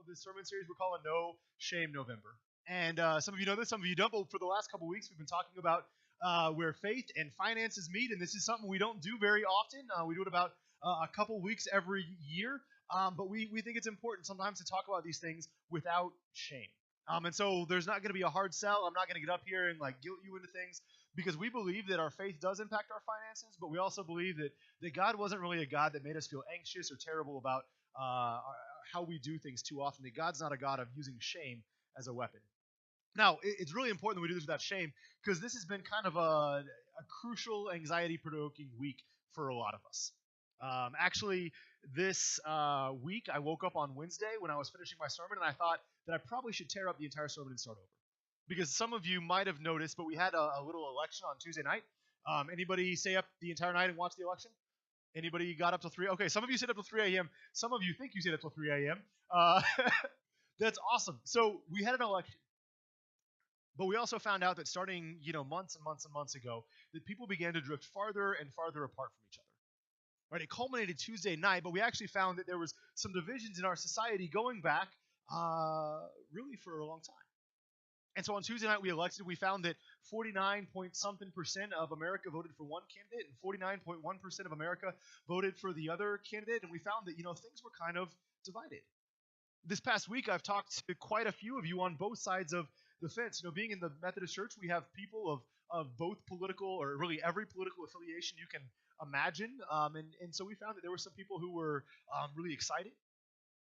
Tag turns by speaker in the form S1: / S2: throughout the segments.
S1: this sermon series we're calling No Shame November. And some of you know this, some of you don't, but for the last couple weeks we've been talking about where faith and finances meet, and this is something we don't do very often. We do it about a couple weeks every year, but we think it's important sometimes to talk about these things without shame. And so there's not going to be a hard sell. I'm not going to get up here and like guilt you into things because we believe that our faith does impact our finances, but we also believe that God wasn't really a God that made us feel anxious or terrible about how we do things too often. That God's not a God of using shame as a weapon. Now, it's really important that we do this without shame because this has been kind of a crucial, anxiety-provoking week for a lot of us. Actually, this week, I woke up on Wednesday when I was finishing my sermon, and I thought that I probably should tear up the entire sermon and start over. Because some of you might have noticed, but we had a little election on Tuesday night. Anybody stay up the entire night and watch the election? Anybody got up till 3? Okay, some of you stayed up till 3 a.m. Some of you think you stayed up till 3 a.m. That's awesome. So we had an election. But we also found out that starting, months and months and months ago, that people began to drift farther and farther apart from each other. Right? It culminated Tuesday night, but we actually found that there was some divisions in our society going back really for a long time. And so on Tuesday night we found that 49-point-something% of America voted for one candidate and 49.1% of America voted for the other candidate. And we found that, things were kind of divided. This past week, I've talked to quite a few of you on both sides of the fence. Being in the Methodist Church, we have people of both political, or really every political affiliation you can imagine. And so we found that there were some people who were really excited.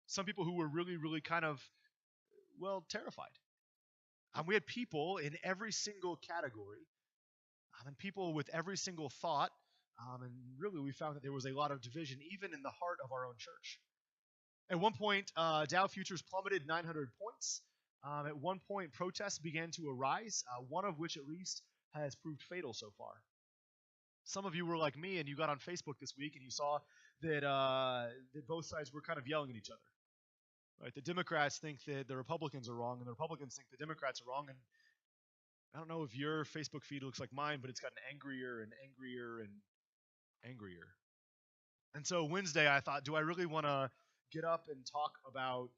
S1: Some people who were really, really kind of, terrified. We had people in every single category, and people with every single thought, and really we found that there was a lot of division even in the heart of our own church. At one point, Dow futures plummeted 900 points. At one point, protests began to arise, one of which at least has proved fatal so far. Some of you were like me, and you got on Facebook this week, and you saw that both sides were kind of yelling at each other. Right? The Democrats think that the Republicans are wrong, and the Republicans think the Democrats are wrong. And I don't know if your Facebook feed looks like mine, but it's gotten angrier and angrier and angrier. And so Wednesday, I thought, do I really want to get up and talk about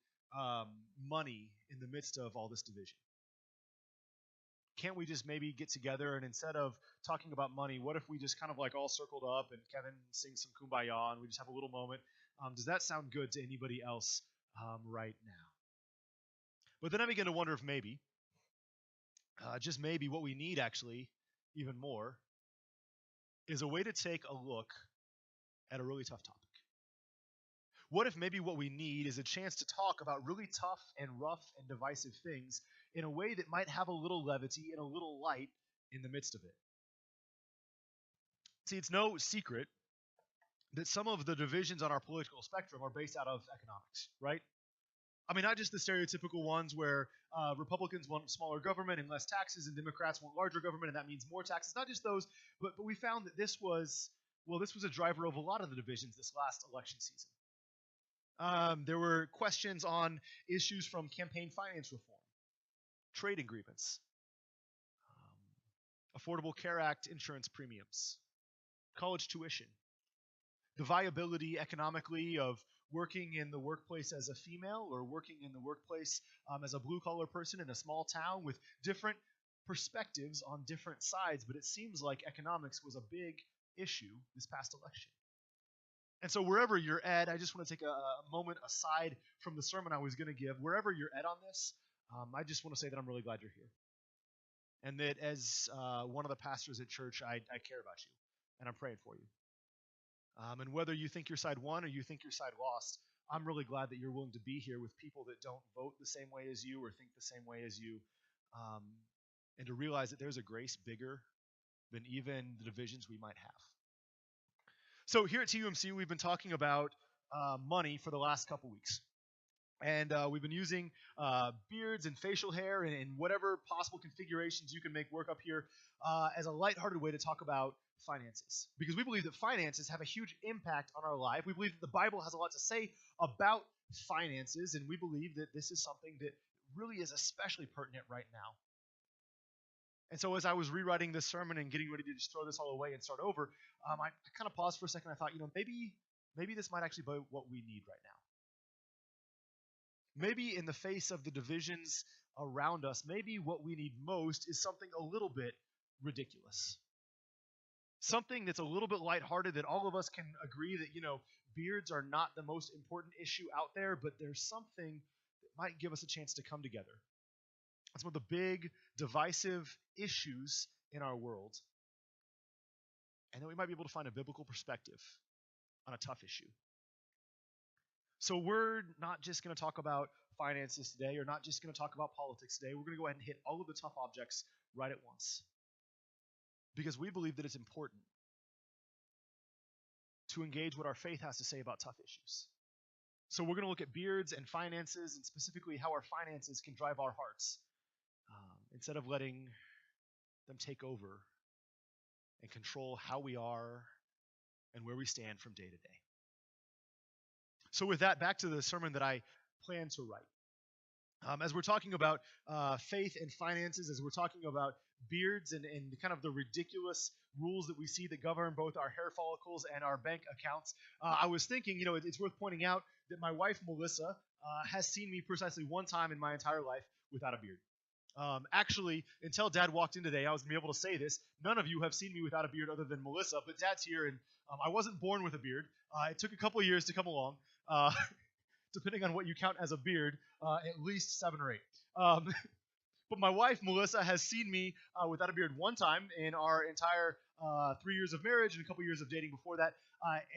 S1: money in the midst of all this division? Can't we just maybe get together and instead of talking about money, what if we just kind of like all circled up and Kevin sings some Kumbaya and we just have a little moment? Does that sound good to anybody else right now? But then I began to wonder if maybe, just maybe, what we need actually even more is a way to take a look at a really tough topic. What if maybe what we need is a chance to talk about really tough and rough and divisive things in a way that might have a little levity and a little light in the midst of it? See, it's no secret that some of the divisions on our political spectrum are based out of economics, right? I mean, not just the stereotypical ones where Republicans want smaller government and less taxes, and Democrats want larger government, and that means more taxes. Not just those, but we found that this was a driver of a lot of the divisions this last election season. There were questions on issues from campaign finance reform, trade agreements, Affordable Care Act insurance premiums, college tuition, the viability economically of working in the workplace as a female or working in the workplace as a blue-collar person in a small town, with different perspectives on different sides. But it seems like economics was a big issue this past election. And so wherever you're at, I just want to take a moment aside from the sermon I was going to give. Wherever you're at on this, I just want to say that I'm really glad you're here. And that as one of the pastors at church, I care about you, and I'm praying for you. And whether you think your side won or you think your side lost, I'm really glad that you're willing to be here with people that don't vote the same way as you or think the same way as you, and to realize that there's a grace bigger than even the divisions we might have. So here at TUMC, we've been talking about money for the last couple weeks. And we've been using beards and facial hair and whatever possible configurations you can make work up here as a lighthearted way to talk about finances. Because we believe that finances have a huge impact on our life. We believe that the Bible has a lot to say about finances, and we believe that this is something that really is especially pertinent right now. And so as I was rewriting this sermon and getting ready to just throw this all away and start over, I kind of paused for a second. I thought, maybe this might actually be what we need right now. Maybe in the face of the divisions around us, maybe what we need most is something a little bit ridiculous. Something that's a little bit lighthearted that all of us can agree that, beards are not the most important issue out there, but there's something that might give us a chance to come together. Some of the big divisive issues in our world, and then we might be able to find a biblical perspective on a tough issue. So we're not just going to talk about finances today, or not just going to talk about politics today. We're going to go ahead and hit all of the tough objects right at once, because we believe that it's important to engage what our faith has to say about tough issues. So we're going to look at beards and finances, and specifically how our finances can drive our hearts, instead of letting them take over and control how we are and where we stand from day to day. So with that, back to the sermon that I plan to write. As we're talking about faith and finances, as we're talking about beards and kind of the ridiculous rules that we see that govern both our hair follicles and our bank accounts, I was thinking, it's worth pointing out that my wife, Melissa, has seen me precisely one time in my entire life without a beard. Actually, until Dad walked in today, I was going to be able to say this. None of you have seen me without a beard other than Melissa, but Dad's here, and I wasn't born with a beard. It took a couple of years to come along, depending on what you count as a beard, at least 7 or 8. But my wife, Melissa, has seen me without a beard one time in our entire 3 years of marriage and a couple years of dating before that,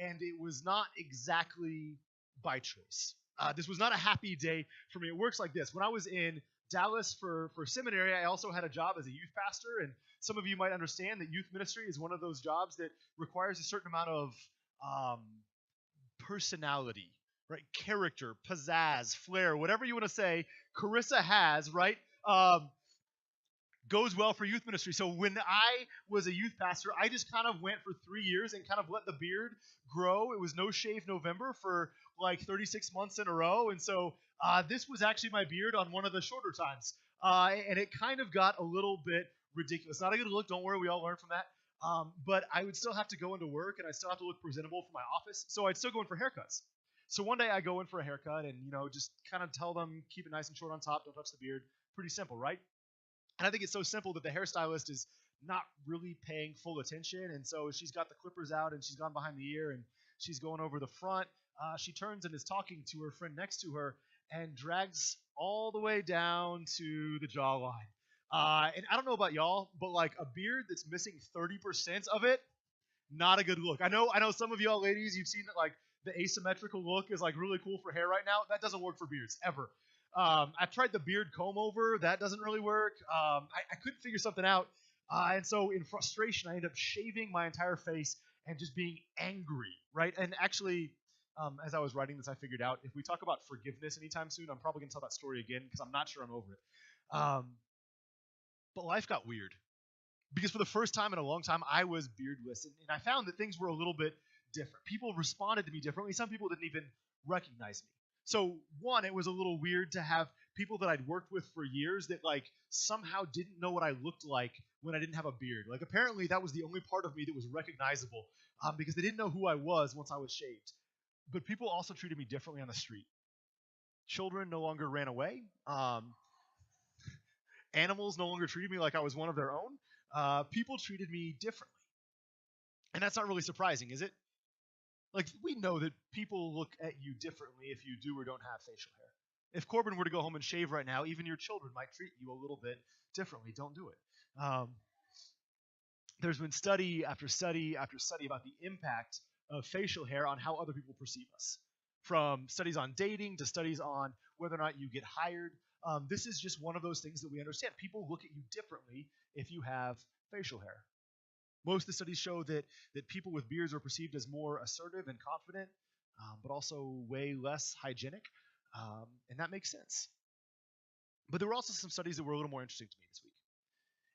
S1: and it was not exactly by choice. This was not a happy day for me. It works like this. When I was in Dallas for seminary, I also had a job as a youth pastor, and some of you might understand that youth ministry is one of those jobs that requires a certain amount of personality, right? Character, pizzazz, flair, whatever you want to say, Carissa has, right? Goes well for youth ministry. So when I was a youth pastor, I just kind of went for 3 years and kind of let the beard grow. It was no shave November for like 36 months in a row. And so this was actually my beard on one of the shorter times. And it kind of got a little bit ridiculous. Not a good look. Don't worry. We all learned from that. But I would still have to go into work, and I still have to look presentable for my office. So I'd still go in for haircuts. So one day I go in for a haircut and, just kind of tell them, keep it nice and short on top. Don't touch the beard. Pretty simple, right? And I think it's so simple that the hairstylist is not really paying full attention. And so she's got the clippers out and she's gone behind the ear and she's going over the front. She turns and is talking to her friend next to her and drags all the way down to the jawline. And I don't know about y'all, but like a beard that's missing 30% of it, not a good look. I know some of y'all ladies, you've seen like the asymmetrical look is like really cool for hair right now. That doesn't work for beards ever. I've tried the beard comb over. That doesn't really work. I couldn't figure something out. And so in frustration, I ended up shaving my entire face and just being angry, right? And actually, as I was writing this, I figured out if we talk about forgiveness anytime soon, I'm probably going to tell that story again because I'm not sure I'm over it. But life got weird because for the first time in a long time, I was beardless. And I found that things were a little bit different. People responded to me differently. Some people didn't even recognize me. So one, it was a little weird to have people that I'd worked with for years that like somehow didn't know what I looked like when I didn't have a beard. Like apparently that was the only part of me that was recognizable because they didn't know who I was once I was shaved. But people also treated me differently on the street. Children no longer ran away. Animals no longer treated me like I was one of their own. People treated me differently. And that's not really surprising, is it? Like, we know that people look at you differently if you do or don't have facial hair. If Corbin were to go home and shave right now, even your children might treat you a little bit differently. Don't do it. There's been study after study after study about the impact of facial hair on how other people perceive us. From studies on dating to studies on whether or not you get hired. This is just one of those things that we understand. People look at you differently if you have facial hair. Most of the studies show that people with beards are perceived as more assertive and confident, but also way less hygienic, and that makes sense. But there were also some studies that were a little more interesting to me this week,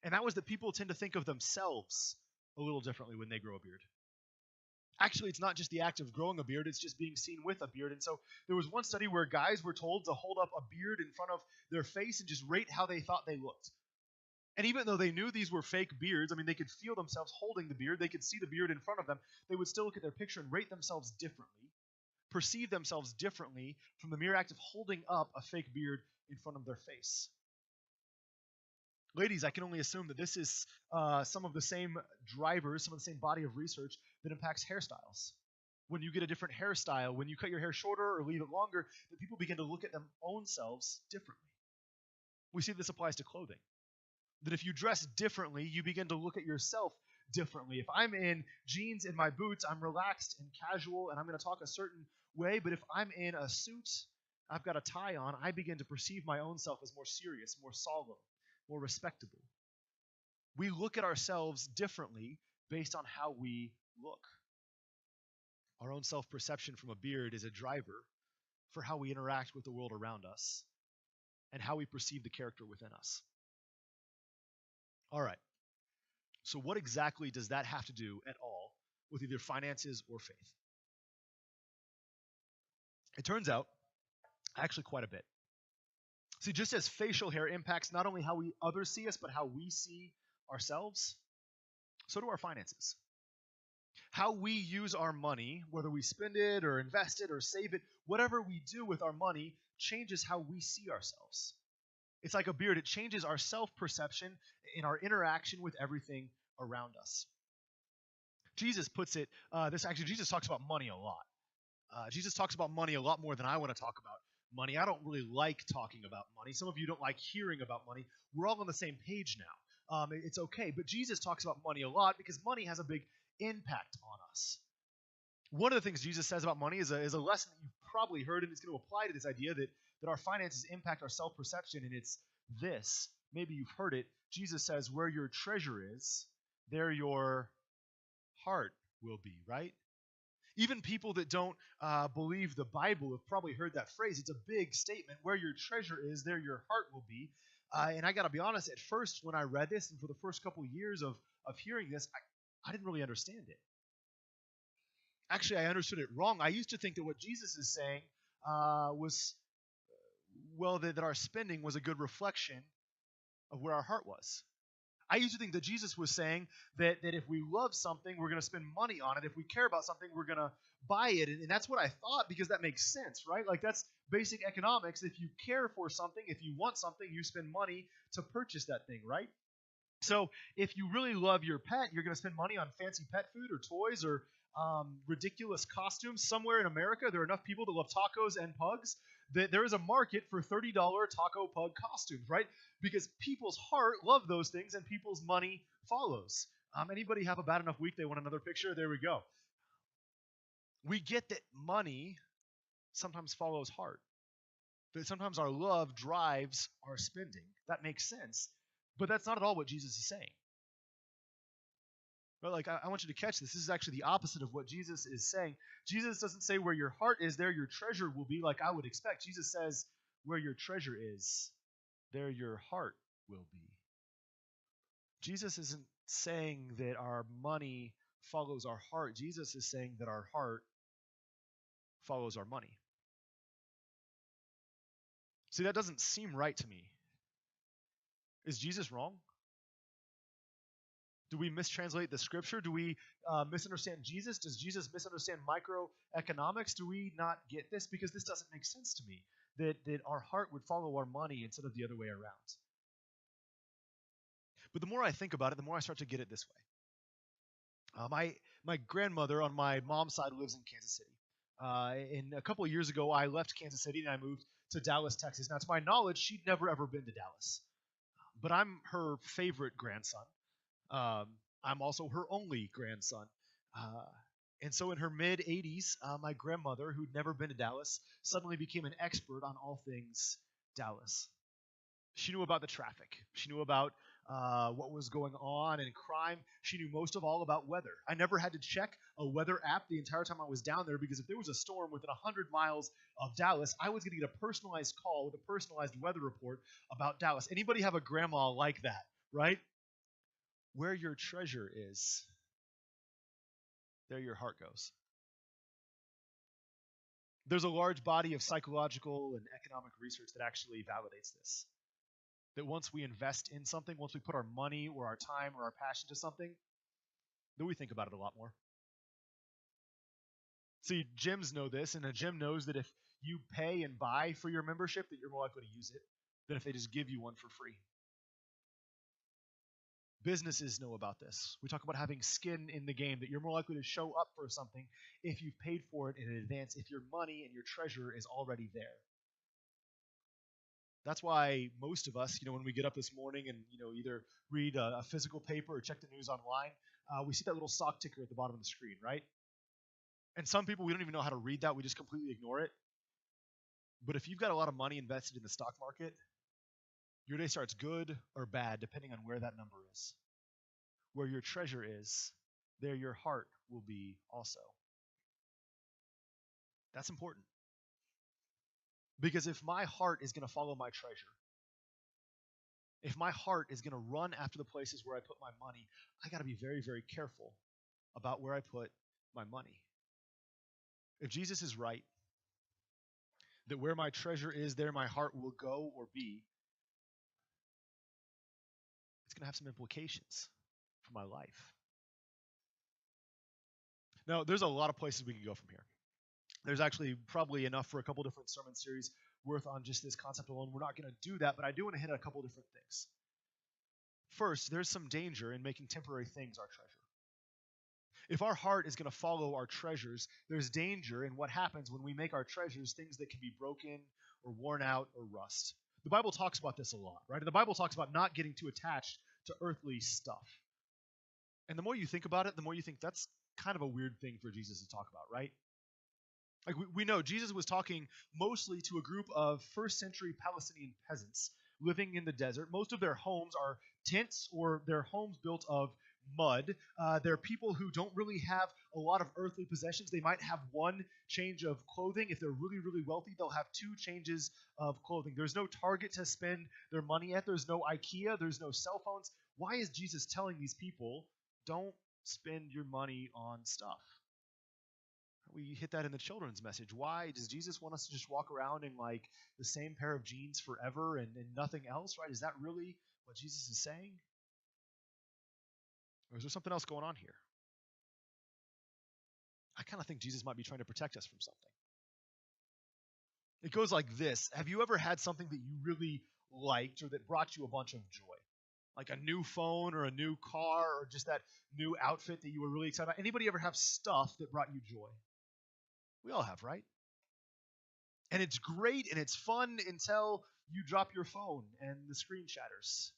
S1: and that was that people tend to think of themselves a little differently when they grow a beard. Actually, it's not just the act of growing a beard, it's just being seen with a beard. And so there was one study where guys were told to hold up a beard in front of their face and just rate how they thought they looked. And even though they knew these were fake beards, I mean, they could feel themselves holding the beard, they could see the beard in front of them, they would still look at their picture and rate themselves differently, perceive themselves differently from the mere act of holding up a fake beard in front of their face. Ladies, I can only assume that this is some of the same drivers, some of the same body of research that impacts hairstyles. When you get a different hairstyle, when you cut your hair shorter or leave it longer, that people begin to look at their own selves differently. We see this applies to clothing. That if you dress differently, you begin to look at yourself differently. If I'm in jeans and my boots, I'm relaxed and casual, and I'm going to talk a certain way. But if I'm in a suit, I've got a tie on, I begin to perceive my own self as more serious, more solemn, more respectable. We look at ourselves differently based on how we look. Our own self-perception from a beard is a driver for how we interact with the world around us and how we perceive the character within us. All right. So what exactly does that have to do at all with either finances or faith? It turns out, actually quite a bit. See, just as facial hair impacts not only how others see us, but how we see ourselves, so do our finances. How we use our money, whether we spend it or invest it or save it, whatever we do with our money changes how we see ourselves. It's like a beard. It changes our self-perception in our interaction with everything around us. Jesus puts it, Jesus talks about money a lot. Jesus talks about money a lot more than I want to talk about money. I don't really like talking about money. Some of you don't like hearing about money. We're all on the same page now. It's okay. But Jesus talks about money a lot because money has a big impact on us. One of the things Jesus says about money is a lesson that you've probably heard, and it's going to apply to this idea that our finances impact our self-perception, and it's this. Maybe you've heard it. Jesus says, where your treasure is, there your heart will be, right? Even people that don't believe the Bible have probably heard that phrase. It's a big statement. Where your treasure is, there your heart will be. And I got to be honest, at first when I read this and for the first couple of years of hearing this, I didn't really understand it. Actually, I understood it wrong. I used to think that what Jesus is saying was, well, that our spending was a good reflection of where our heart was. I used to think that Jesus was saying that if we love something, we're going to spend money on it. If we care about something, we're going to buy it. And that's what I thought, because that makes sense, right? Like, that's basic economics. If you care for something, if you want something, you spend money to purchase that thing, right? So if you really love your pet, you're going to spend money on fancy pet food or toys or ridiculous costumes. Somewhere in America, there are enough people that love tacos and pugs that there is a market for $30 taco pug costumes, right? Because people's heart love those things and people's money follows. Anybody have a bad enough week they want another picture? There we go. We get that money sometimes follows heart. That sometimes our love drives our spending. That makes sense. But that's not at all what Jesus is saying. But I want you to catch this. This is actually the opposite of what Jesus is saying. Jesus doesn't say where your heart is, there your treasure will be, like I would expect. Jesus says where your treasure is, there your heart will be. Jesus isn't saying that our money follows our heart. Jesus is saying that our heart follows our money. See, that doesn't seem right to me. Is Jesus wrong? Do we mistranslate the scripture? Do we misunderstand Jesus? Does Jesus misunderstand microeconomics? Do we not get this? Because this doesn't make sense to me, that our heart would follow our money instead of the other way around. But the more I think about it, the more I start to get it this way. My grandmother on my mom's side lives in Kansas City. And a couple of years ago, I left Kansas City and I moved to Dallas, Texas. Now, to my knowledge, she'd never, ever been to Dallas. But I'm her favorite grandson. I'm also her only grandson. And so in her mid-80s, my grandmother, who'd never been to Dallas, suddenly became an expert on all things Dallas. She knew about the traffic. She knew about what was going on in crime. She knew most of all about weather. I never had to check a weather app the entire time I was down there, because if there was a storm within 100 miles of Dallas, I was going to get a personalized call with a personalized weather report about Dallas. Anybody have a grandma like that, right? Where your treasure is, there your heart goes. There's a large body of psychological and economic research that actually validates this. That once we invest in something, once we put our money or our time or our passion to something, then we think about it a lot more. See, gyms know this, and a gym knows that if you pay and buy for your membership, that you're more likely to use it than if they just give you one for free. Businesses know about this. We talk about having skin in the game, that you're more likely to show up for something if you've paid for it in advance, if your money and your treasure is already there. That's why most of us, when we get up this morning and, either read a physical paper or check the news online, we see that little stock ticker at the bottom of the screen, right? And some people, we don't even know how to read that. We just completely ignore it. But if you've got a lot of money invested in the stock market, your day starts good or bad, depending on where that number is. Where your treasure is, there your heart will be also. That's important. Because if my heart is going to follow my treasure, if my heart is going to run after the places where I put my money, I got to be very, very careful about where I put my money. If Jesus is right, that where my treasure is, there my heart will go or be, it's going to have some implications for my life. Now, there's a lot of places we can go from here. There's actually probably enough for a couple different sermon series worth on just this concept alone. We're not going to do that, but I do want to hit a couple different things. First, there's some danger in making temporary things our treasure. If our heart is going to follow our treasures, there's danger in what happens when we make our treasures things that can be broken or worn out or rust. The Bible talks about this a lot, right? And the Bible talks about not getting too attached to earthly stuff. And the more you think about it, the more you think that's kind of a weird thing for Jesus to talk about, right? Like we know Jesus was talking mostly to a group of first century Palestinian peasants living in the desert. Most of their homes are tents or their homes built of mud. They're people who don't really have a lot of earthly possessions. They might have one change of clothing. If they're really, really wealthy, they'll have two changes of clothing. There's no Target to spend their money at. There's no IKEA. There's no cell phones. Why is Jesus telling these people, don't spend your money on stuff? We hit that in the children's message. Why does Jesus want us to just walk around in like the same pair of jeans forever and nothing else, right? Is that really what Jesus is saying? Or is there something else going on here? I kind of think Jesus might be trying to protect us from something. It goes like this. Have you ever had something that you really liked or that brought you a bunch of joy? Like a new phone or a new car or just that new outfit that you were really excited about? Anybody ever have stuff that brought you joy? We all have, right? And it's great and it's fun until you drop your phone and the screen shatters.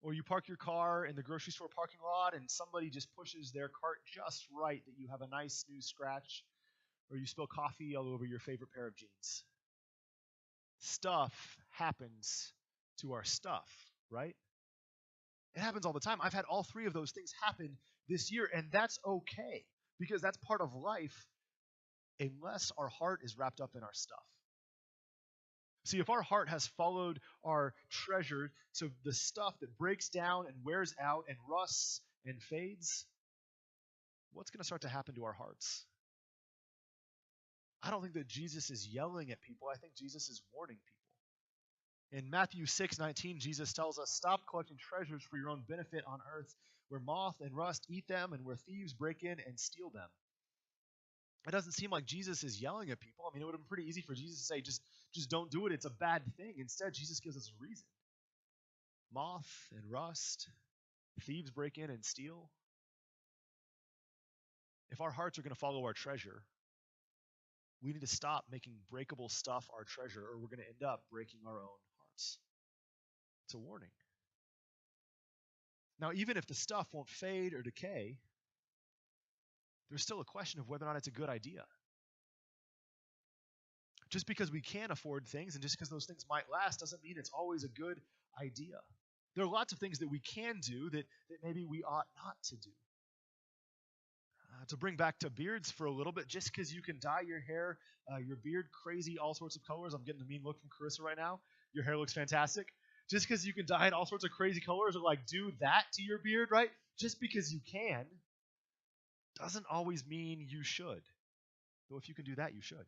S1: Or you park your car in the grocery store parking lot and somebody just pushes their cart just right that you have a nice new scratch, or you spill coffee all over your favorite pair of jeans. Stuff happens to our stuff, right? It happens all the time. I've had all three of those things happen this year, and that's okay because that's part of life unless our heart is wrapped up in our stuff. See, if our heart has followed our treasure to the stuff that breaks down and wears out and rusts and fades, what's going to start to happen to our hearts? I don't think that Jesus is yelling at people. I think Jesus is warning people. In Matthew 6:19, Jesus tells us, stop collecting treasures for your own benefit on earth, where moth and rust eat them and where thieves break in and steal them. It doesn't seem like Jesus is yelling at people. I mean, it would have been pretty easy for Jesus to say, just don't do it. It's a bad thing. Instead, Jesus gives us a reason. Moth and rust, thieves break in and steal. If our hearts are going to follow our treasure, we need to stop making breakable stuff our treasure, or we're going to end up breaking our own hearts. It's a warning. Now, even if the stuff won't fade or decay, there's still a question of whether or not it's a good idea. Just because we can afford things and just because those things might last doesn't mean it's always a good idea. There are lots of things that we can do that maybe we ought not to do. To bring back to beards for a little bit, just because you can dye your hair, your beard crazy, all sorts of colors. I'm getting a mean look from Carissa right now. Your hair looks fantastic. Just because you can dye it all sorts of crazy colors or like do that to your beard, right? Just because you can doesn't always mean you should. Though if you can do that, you should.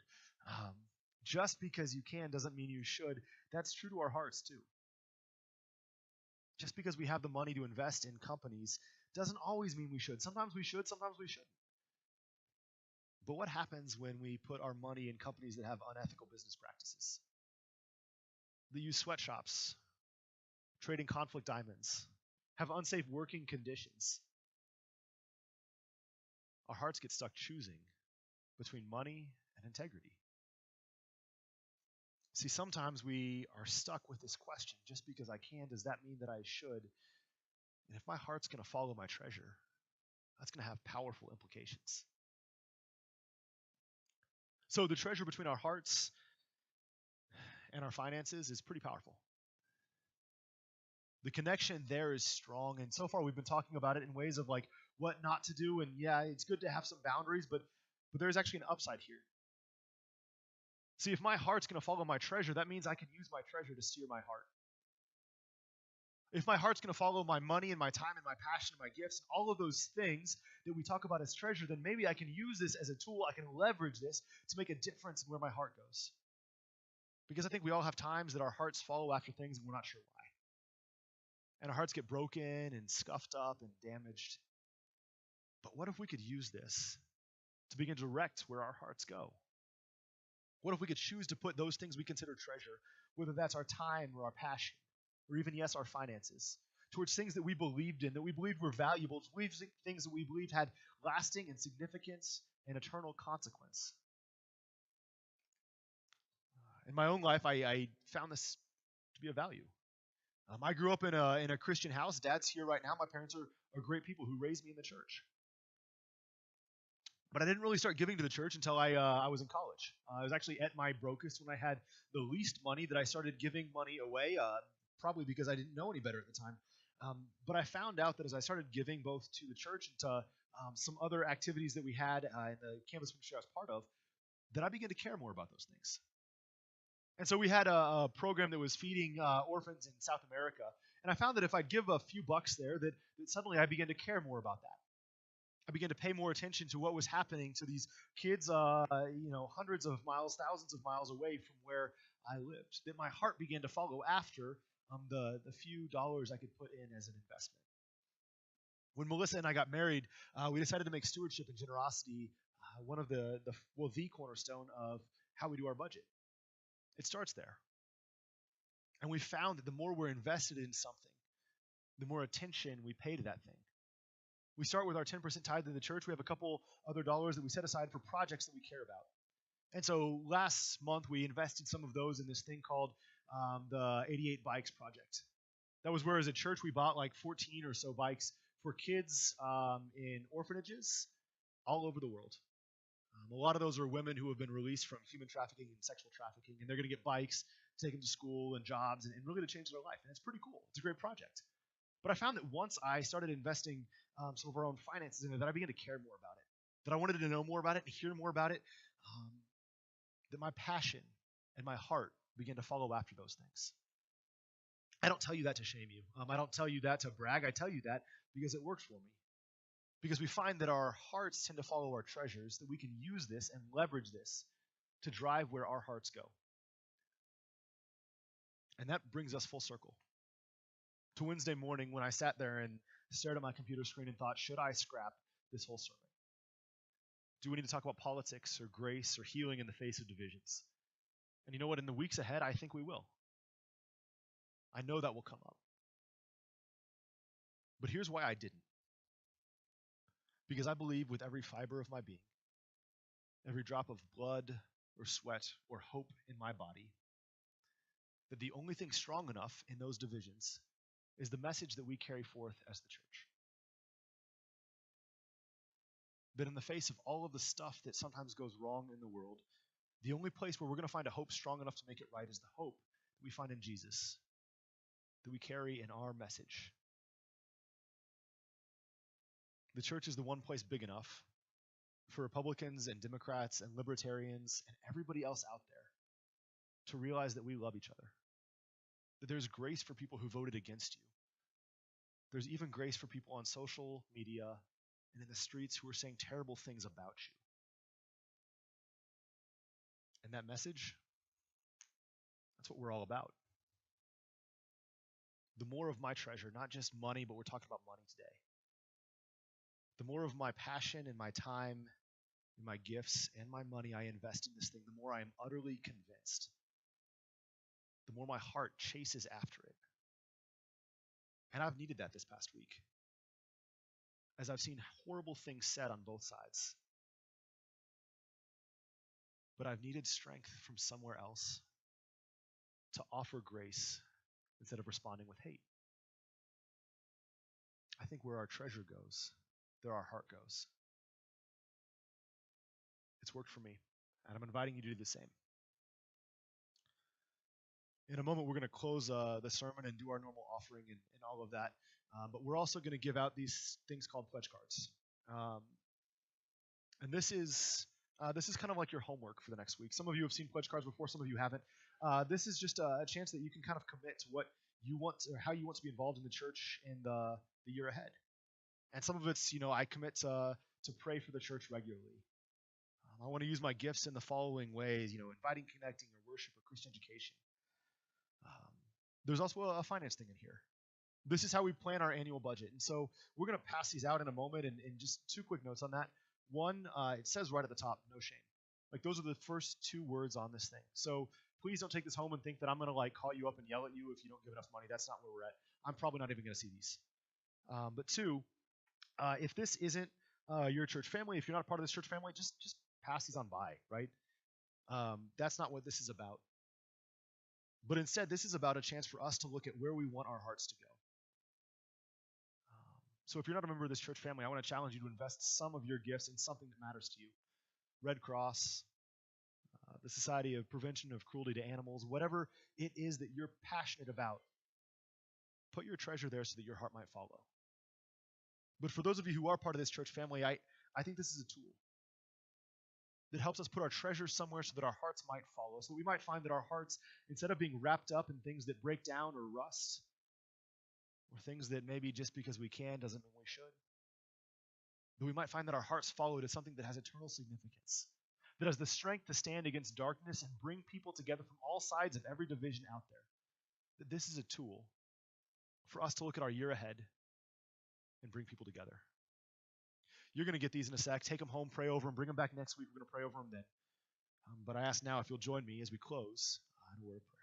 S1: Just because you can doesn't mean you should. That's true to our hearts too. Just because we have the money to invest in companies doesn't always mean we should. Sometimes we should, sometimes we shouldn't. But what happens when we put our money in companies that have unethical business practices? They use sweatshops, trading conflict diamonds, have unsafe working conditions. Our hearts get stuck choosing between money and integrity. See, sometimes we are stuck with this question, just because I can, does that mean that I should? And if my heart's going to follow my treasure, that's going to have powerful implications. So the treasure between our hearts and our finances is pretty powerful. The connection there is strong, and so far we've been talking about it in ways of like what not to do, and yeah, it's good to have some boundaries, but there's actually an upside here. See, if my heart's going to follow my treasure, that means I can use my treasure to steer my heart. If my heart's going to follow my money and my time and my passion and my gifts and all of those things that we talk about as treasure, then maybe I can use this as a tool. I can leverage this to make a difference in where my heart goes. Because I think we all have times that our hearts follow after things and we're not sure why. And our hearts get broken and scuffed up and damaged. But what if we could use this to begin to direct where our hearts go? What if we could choose to put those things we consider treasure, whether that's our time or our passion, or even, yes, our finances, towards things that we believed in, that we believed were valuable, things that we believed had lasting and significance and eternal consequence. In my own life, I found this to be a value. I grew up in a Christian house. Dad's here right now. My parents are great people who raised me in the church. But I didn't really start giving to the church until I was in college. I was actually at my brokest when I had the least money that I started giving money away, probably because I didn't know any better at the time. But I found out that as I started giving both to the church and to some other activities that we had in the campus ministry I was part of, that I began to care more about those things. And so we had a program that was feeding orphans in South America. And I found that if I'd give a few bucks there, that suddenly I began to care more about that. I began to pay more attention to what was happening to these kids, hundreds of miles, thousands of miles away from where I lived. That my heart began to follow after the few dollars I could put in as an investment. When Melissa and I got married, we decided to make stewardship and generosity one of the cornerstone of how we do our budget. It starts there. And we found that the more we're invested in something, the more attention we pay to that thing. We start with our 10% tithe in the church. We have a couple other dollars that we set aside for projects that we care about. And so last month, we invested some of those in this thing called the 88 Bikes Project. That was where, as a church, we bought like 14 or so bikes for kids in orphanages all over the world. A lot of those are women who have been released from human trafficking and sexual trafficking, and they're going to get bikes to take them to school and jobs and really to change their life. And it's pretty cool. It's a great project. But I found that once I started investing some of our own finances in it, that I began to care more about it, that I wanted to know more about it and hear more about it, that my passion and my heart began to follow after those things. I don't tell you that to shame you. I don't tell you that to brag. I tell you that because it works for me. Because we find that our hearts tend to follow our treasures, that we can use this and leverage this to drive where our hearts go. And that brings us full circle to Wednesday morning when I sat there and stared at my computer screen and thought, should I scrap this whole sermon? Do we need to talk about politics or grace or healing in the face of divisions? And you know what? In the weeks ahead, I think we will. I know that will come up. But here's why I didn't. Because I believe with every fiber of my being, every drop of blood or sweat or hope in my body, that the only thing strong enough in those divisions is the message that we carry forth as the church. That in the face of all of the stuff that sometimes goes wrong in the world, the only place where we're going to find a hope strong enough to make it right is the hope that we find in Jesus, that we carry in our message. The church is the one place big enough for Republicans and Democrats and libertarians and everybody else out there to realize that we love each other. That there's grace for people who voted against you. There's even grace for people on social media and in the streets who are saying terrible things about you. And that message, that's what we're all about. The more of my treasure, not just money, but we're talking about money today. The more of my passion and my time my gifts and my money I invest in this thing, the more I am utterly convinced, the more my heart chases after it. And I've needed that this past week, as I've seen horrible things said on both sides. But I've needed strength from somewhere else to offer grace instead of responding with hate. I think where our treasure goes, there our heart goes. It's worked for me, and I'm inviting you to do the same. In a moment, we're going to close the sermon and do our normal offering and all of that. But we're also going to give out these things called pledge cards. And this is kind of like your homework for the next week. Some of you have seen pledge cards before, some of you haven't. This is just a chance that you can kind of commit to what you want or how you want to be involved in the church in the year ahead. And some of it's, I commit to pray for the church regularly. I want to use my gifts in the following ways, inviting, connecting, or worship, or Christian education. There's also a finance thing in here. This is how we plan our annual budget. And so we're going to pass these out in a moment, and just two quick notes on that. One, it says right at the top, no shame. Like, those are the first two words on this thing. So please don't take this home and think that I'm going to call you up and yell at you if you don't give enough money. That's not where we're at. I'm probably not even going to see these. But two, if this isn't your church family, if you're not a part of this church family, just pass these on by, right? That's not what this is about. But instead, this is about a chance for us to look at where we want our hearts to go. So if you're not a member of this church family, I want to challenge you to invest some of your gifts in something that matters to you. Red Cross, the Society of Prevention of Cruelty to Animals, whatever it is that you're passionate about, put your treasure there so that your heart might follow. But for those of you who are part of this church family, I think this is a tool that helps us put our treasure somewhere so that our hearts might follow. So we might find that our hearts, instead of being wrapped up in things that break down or rust, or things that maybe just because we can doesn't mean we should, but we might find that our hearts follow to something that has eternal significance, that has the strength to stand against darkness and bring people together from all sides of every division out there. That this is a tool for us to look at our year ahead and bring people together. You're going to get these in a sec. Take them home, pray over them, bring them back next week. We're going to pray over them then. But I ask now if you'll join me as we close in a word of prayer.